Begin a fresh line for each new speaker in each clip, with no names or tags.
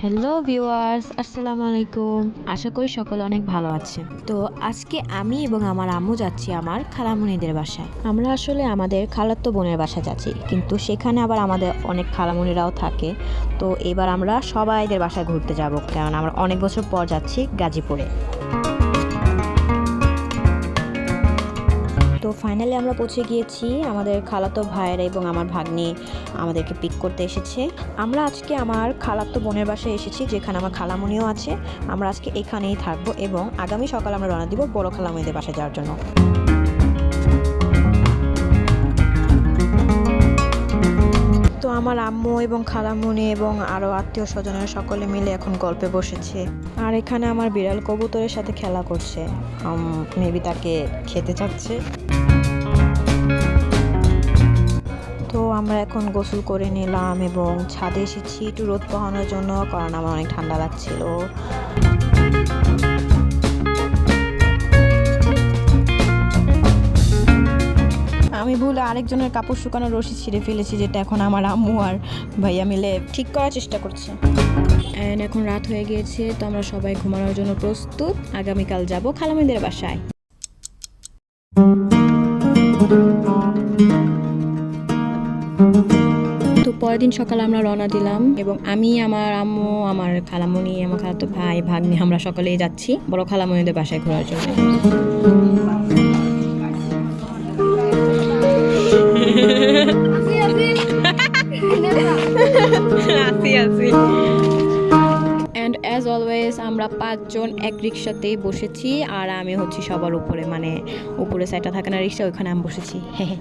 Hello viewers, আসসালামু আলাইকুম। আশা করি সকলে অনেক ভালো আছেন। তো আজকে আমি এবং আমার আম্মু যাচ্ছি আমার খালামণিদের বাসায়। আমরা আসলে আমাদের খালাতো বোনের বাসায় যাচ্ছি, কিন্তু সেখানে আবার আমাদের অনেক খালামণিরাও থাকে। তো এবার আমরা সবাইদের বাসায় ঘুরতে যাব, কারণ আমরা অনেক বছর পর যাচ্ছি গাজীপুরে। তো ফাইনালি আমরা পৌঁছে গিয়েছি। আমাদের খালাতো ভাইয়ের এবং আমার ভাগ্নি আমাদেরকে পিক করতে এসেছে। আমরা আজকে আমার খালাতো বোনের বাসায় এসেছি, যেখানে আমার খালামণিও আছে। আমরা আজকে এখানেই থাকবো এবং আগামী সকালে আমরা রওনা দিব বড় খালামণিদের বাসায় যাওয়ার জন্য। তো আমার আম্মু এবং খালামণি এবং আরও আত্মীয় স্বজনের সকলে মিলে এখন গল্পে বসেছে। আর এখানে আমার বিড়াল কবুতরের সাথে খেলা করছে, মেবি তাকে খেতে চাচ্ছে। তো আমরা এখন গোসল করে নিলাম এবং ছাদে এসেছি একটু রোদ পোহানোর জন্য, কারণ আমার অনেক ঠান্ডা লাগছিল। আমি ভুলে আরেকজনের কাপড় শুকানোর রশি ছিঁড়ে ফেলেছি, যেটা এখন আমার আম্মু আর ভাইয়া মিলে ঠিক করার চেষ্টা করছে। অ্যান্ড এখন রাত হয়ে গিয়েছে, তো আমরা সবাই ঘুমানোর জন্য প্রস্তুত। আগামীকাল যাব খালামণিদের বাসায়। তো পরের দিন সকালে আমরা রওনা দিলাম এবং আমি, আমার আম্মু, আমার খালামণি, আমার খালাতো ভাই, ভাগ্নি, আমরা সকলেই যাচ্ছি বড় খালামণিদের বাসায় ঘোরার জন্য। অ্যান্ড অ্যাজ অলওয়েজ আমরা 5 জন এক রিক্সাতেই বসেছি, আর আমি হচ্ছি সবার উপরে, মানে উপরে সাইডটা থাকে না রিক্সা, ওইখানে আমি বসেছি। হ্যাঁ।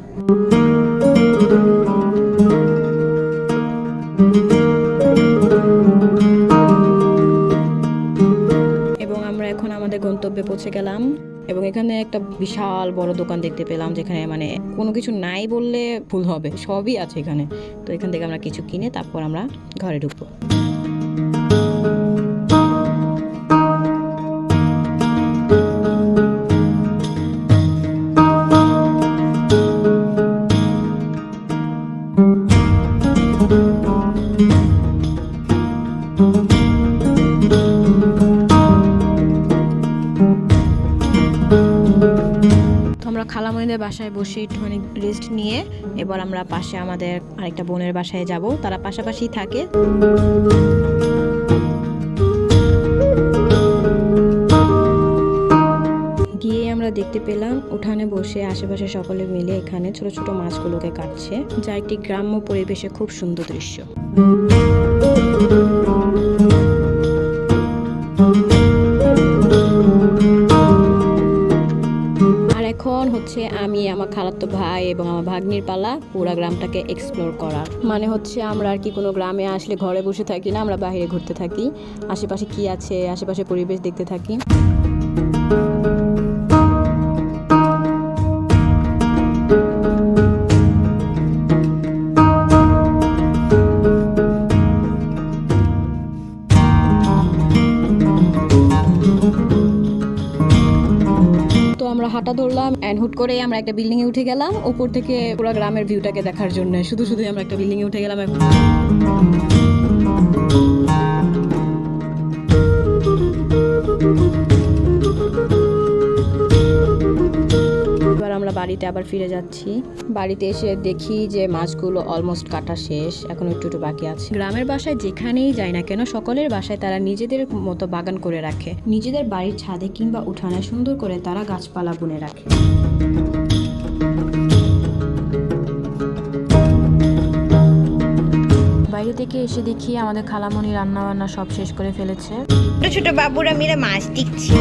এবং আমরা এখন আমাদের গন্তব্যে পৌঁছে গেলাম এবং এখানে একটা বিশাল বড় দোকান দেখতে পেলাম, যেখানে মানে কোনো কিছু নাই বললে ভুল হবে, সবই আছে এখানে। তো এখান থেকে আমরা কিছু কিনে তারপর আমরা ঘরে ঢুকবো। আমরা খালামণিদের বাসায় বসে একটুখানি রেস্ট নিয়ে এবার আমরা পাশে আমাদের আরেকটা বোনের বাসায় যাব। তারা পাশাপাশি থাকে। গিয়ে আমরা দেখতে পেলাম উঠানে বসে আশেপাশে সকলে মিলে এখানে ছোট ছোট মাছগুলোকে কাটছে, যা একটি গ্রাম্য পরিবেশে খুব সুন্দর দৃশ্য। এখন হচ্ছে আমি, আমার খালাতো ভাই এবং আমার ভাগ্নির পালা পুরা গ্রামটাকে এক্সপ্লোর করা। মানে হচ্ছে আমরা আর কি কোনো গ্রামে আসলে ঘরে বসে থাকি না, আমরা বাইরে ঘুরতে থাকি, আশেপাশে কি আছে আশেপাশে পরিবেশ দেখতে থাকি। আমরা হাঁটা ধরলাম এন্ড হুট করে আমরা একটা বিল্ডিং এ উঠে গেলাম, উপর থেকে পুরো গ্রামের ভিউটাকে দেখার জন্য। শুধু আমরা একটা বিল্ডিং এ উঠে গেলাম। এবার আমরা বাড়িতে আবার ফিরে যাচ্ছি। বাড়িতে এসে দেখি যে মাছগুলো অলমোস্ট কাটা শেষ, এখন একটু বাকি আছে। গ্রামের বাসায় যেখানেই যাই না কেন, সকলের বাসায় তারা নিজেদের মতো বাগান করে রাখে। নিজেদের বাড়ির ছাদে কিংবা উঠানে সুন্দর করে তারা গাছপালা বুনে রাখে। বাইরে থেকে এসে দেখি আমাদের খালামণি রান্না বান্না সব শেষ করে ফেলেছে।
ছোট ছোট বাবুরা মিলে মাছ দিচ্ছে।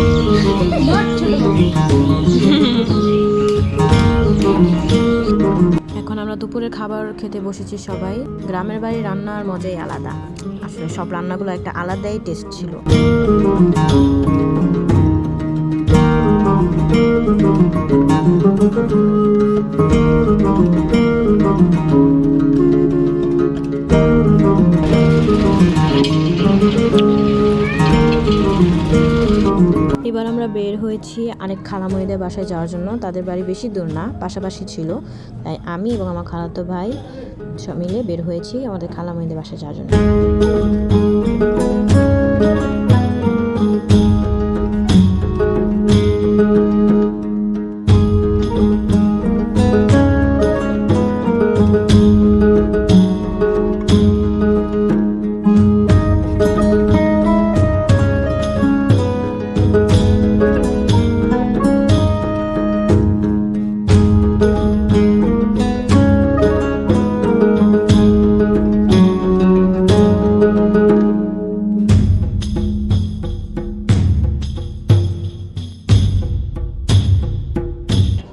এখন আমরা দুপুরের খাবার খেতে বসেছি সবাই। গ্রামের বাড়ির রান্নার মজাই আলাদা, আসলে সব রান্নাগুলো একটা আলাদাই টেস্ট ছিল। এবার আমরা বের হয়েছি আরেক খালামণিদের বাসায় যাওয়ার জন্য। তাদের বাড়ি বেশি দূর না, পাশাপাশি ছিল, তাই আমি এবং আমার খালাতো ভাই সব মিলে বের হয়েছি আমাদের খালামণিদের বাসায় যাওয়ার জন্য।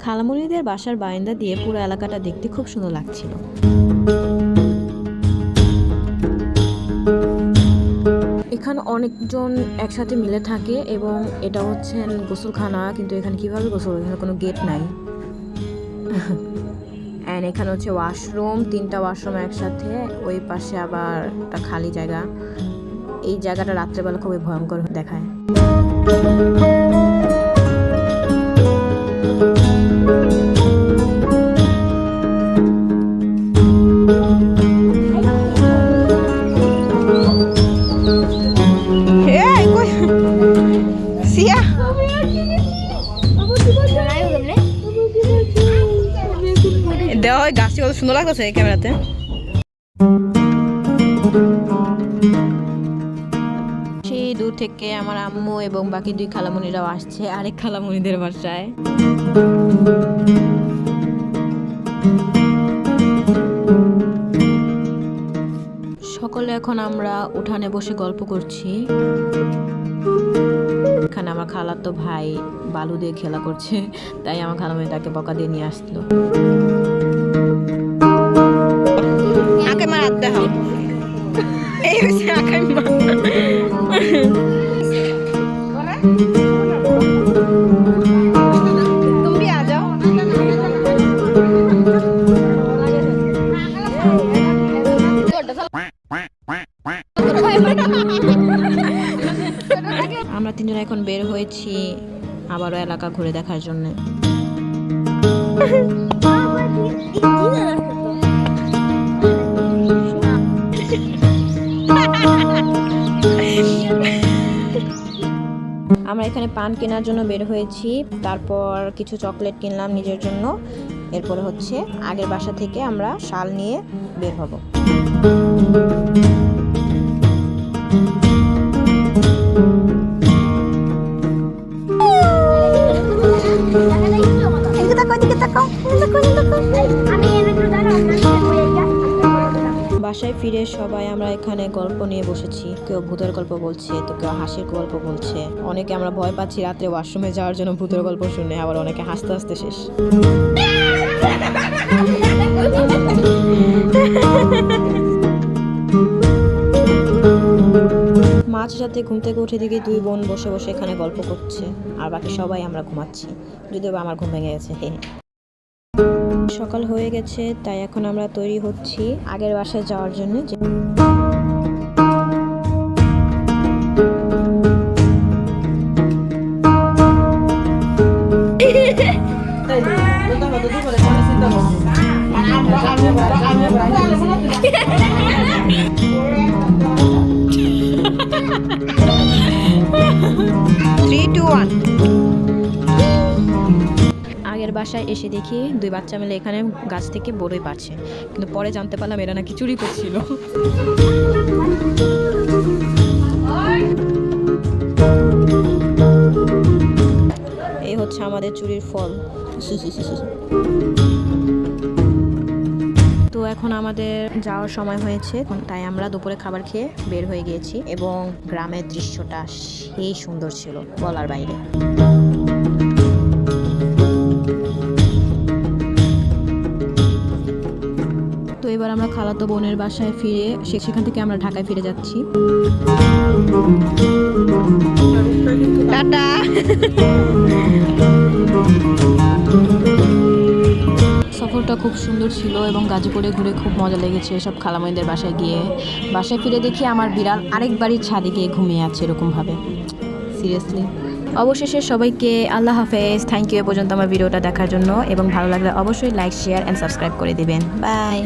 খালামণিদের বাসার বারান্দা দিয়ে পুরো এলাকাটা দেখতে খুব সুন্দর লাগছিল। এখানে অনেকজন একসাথে মিলে থাকে এবং এটা হচ্ছে গোসলখানা, কিন্তু এখানে কিভাবে গোসল, এখানে কোনো গেট নাই। অ্যান্ড এখানে হচ্ছে ওয়াশরুম, 3টা ওয়াশরুম একসাথে, ওই পাশে আবার একটা খালি জায়গা। এই জায়গাটা রাত্রেবেলা খুবই ভয়ঙ্কর দেখায়।
দেওয়া হয় গাছটি কত সুন্দর লাগতেছে ক্যামেরাতে।
সেই দূর থেকে আমার আম্মু এবং বাকি 2 খালামণিরাও আসছে আরেক খালামণিদের বাসায়। সকলে এখন আমরা উঠানে বসে গল্প করছি। এখানে আমার খালাতো ভাই বালু দিয়ে খেলা করছে, তাই আমার খালামণি তাকে বকা দিয়ে নিয়ে আসলো।
আঁকে মারাতে হবে, এই হচ্ছে আঁকে তুমি আ যাও।
আমরা 3জন এখন বের হয়েছি আবারও এলাকা ঘুরে দেখার জন্য। আমরা এখানে পান কেনার জন্য বের হয়েছি, তারপর কিছু চকলেট কিনলাম নিজের জন্য। এরপরে হচ্ছে আগের বাসা থেকে আমরা শাল নিয়ে বের হব। বাসায় ফিরে সবাই আমরা এখানে গল্প নিয়ে বসেছি। কেউ ভূতের গল্প বলছে, তো কেউ হাসির গল্প বলছে। অনেকে আমরা ভয় পাচ্ছি রাত্রে ওয়াশরুমে যাওয়ার জন্য ভূতের গল্প শুনে, আবার অনেকে হাসতে হাসতে শেষ। মাঝ রাতে ঘুম থেকে উঠে দেখি 2 বোন বসে বসে এখানে গল্প করছে, আর বাকি সবাই আমরা ঘুমাচ্ছি, যদিও আমার ঘুম ভেঙে গেছে। সকাল হয়ে গেছে, তাই এখন আমরা তৈরি হচ্ছি আগের বাসায় যাওয়ার জন্য। আগের বাসায় এসে দেখি 2 বাচ্চা মিলে এখানে গাছ থেকে বড়ই পাচ্ছে, কিন্তু পরে জানতে পারলাম এরা নাকি চুরি করছিল। এই হচ্ছে আমাদের চুরির ফল। তো এখন আমাদের যাওয়ার সময় হয়েছে, তাই আমরা দুপুরে খাবার খেয়ে বের হয়ে গিয়েছি এবং গ্রামের দৃশ্যটা সেই সুন্দর ছিল বলার বাইরে। তো এবার আমরা খালাতো বোনের বাসায় ফিরে সেখান থেকে আমরা ঢাকায় ফিরে যাচ্ছি।
টাটা।
সফরটা খুব সুন্দর ছিল এবং গাজীপুরে ঘুরে খুব মজা লেগেছে সব খালামণিদের বাসায় গিয়ে। বাসায় ফিরে দেখি আমার বিড়াল আরেক বাড়ির ছাদে গিয়ে ঘুমিয়ে আছে এরকমভাবে, সিরিয়াসলি। অবশেষে সবাইকে আল্লাহ হাফেজ। থ্যাংক ইউ এ পর্যন্ত আমার ভিডিওটা দেখার জন্য, এবং ভালো লাগলে অবশ্যই লাইক, শেয়ার অ্যান্ড সাবস্ক্রাইব করে দিবেন। বাই।